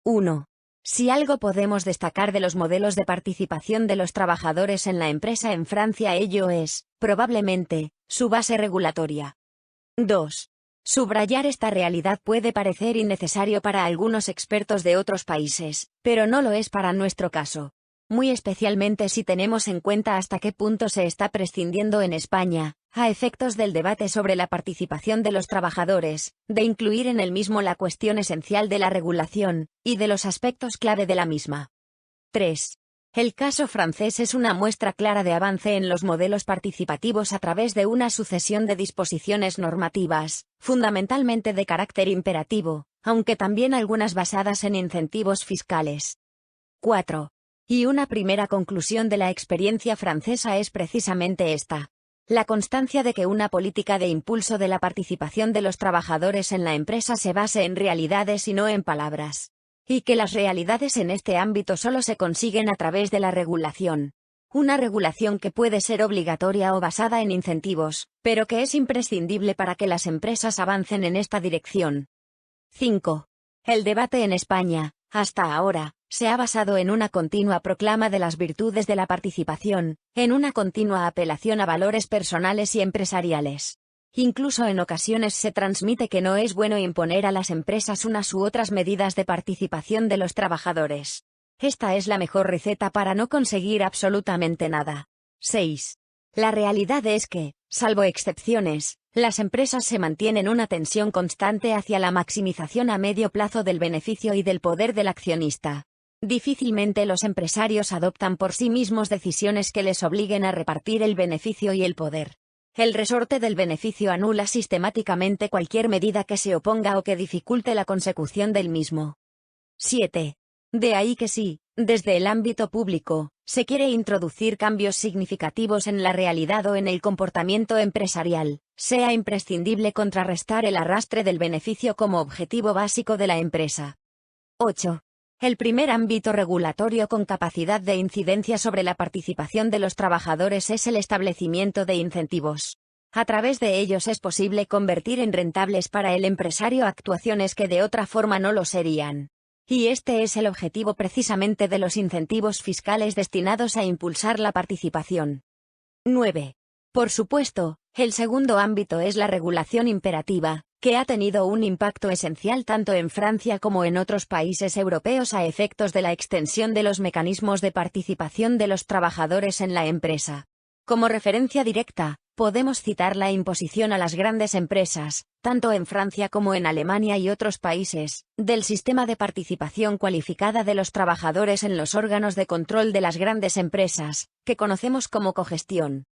1. Si algo podemos destacar de los modelos de participación de los trabajadores en la empresa en Francia, ello es, probablemente, su base regulatoria. 2. Subrayar esta realidad puede parecer innecesario para algunos expertos de otros países, pero no lo es para nuestro caso. Muy especialmente si tenemos en cuenta hasta qué punto se está prescindiendo en España, a efectos del debate sobre la participación de los trabajadores, de incluir en el mismo la cuestión esencial de la regulación, y de los aspectos clave de la misma. 3. El caso francés es una muestra clara de avance en los modelos participativos a través de una sucesión de disposiciones normativas, fundamentalmente de carácter imperativo, aunque también algunas basadas en incentivos fiscales. 4. Y una primera conclusión de la experiencia francesa es precisamente esta. La constancia de que una política de impulso de la participación de los trabajadores en la empresa se base en realidades y no en palabras. Y que las realidades en este ámbito solo se consiguen a través de la regulación. Una regulación que puede ser obligatoria o basada en incentivos, pero que es imprescindible para que las empresas avancen en esta dirección. 5. El debate en España, hasta ahora, se ha basado en una continua proclama de las virtudes de la participación, en una continua apelación a valores personales y empresariales. Incluso en ocasiones se transmite que no es bueno imponer a las empresas unas u otras medidas de participación de los trabajadores. Esta es la mejor receta para no conseguir absolutamente nada. 6. La realidad es que, salvo excepciones, las empresas se mantienen una tensión constante hacia la maximización a medio plazo del beneficio y del poder del accionista. Difícilmente los empresarios adoptan por sí mismos decisiones que les obliguen a repartir el beneficio y el poder. El resorte del beneficio anula sistemáticamente cualquier medida que se oponga o que dificulte la consecución del mismo. 7. De ahí que sí, desde el ámbito público, se quiere introducir cambios significativos en la realidad o en el comportamiento empresarial, sea imprescindible contrarrestar el arrastre del beneficio como objetivo básico de la empresa. 8. El primer ámbito regulatorio con capacidad de incidencia sobre la participación de los trabajadores es el establecimiento de incentivos. A través de ellos es posible convertir en rentables para el empresario actuaciones que de otra forma no lo serían. Y este es el objetivo precisamente de los incentivos fiscales destinados a impulsar la participación. 9. Por supuesto, el segundo ámbito es la regulación imperativa, que ha tenido un impacto esencial tanto en Francia como en otros países europeos a efectos de la extensión de los mecanismos de participación de los trabajadores en la empresa. Como referencia directa, podemos citar la imposición a las grandes empresas, tanto en Francia como en Alemania y otros países, del sistema de participación cualificada de los trabajadores en los órganos de control de las grandes empresas, que conocemos como cogestión.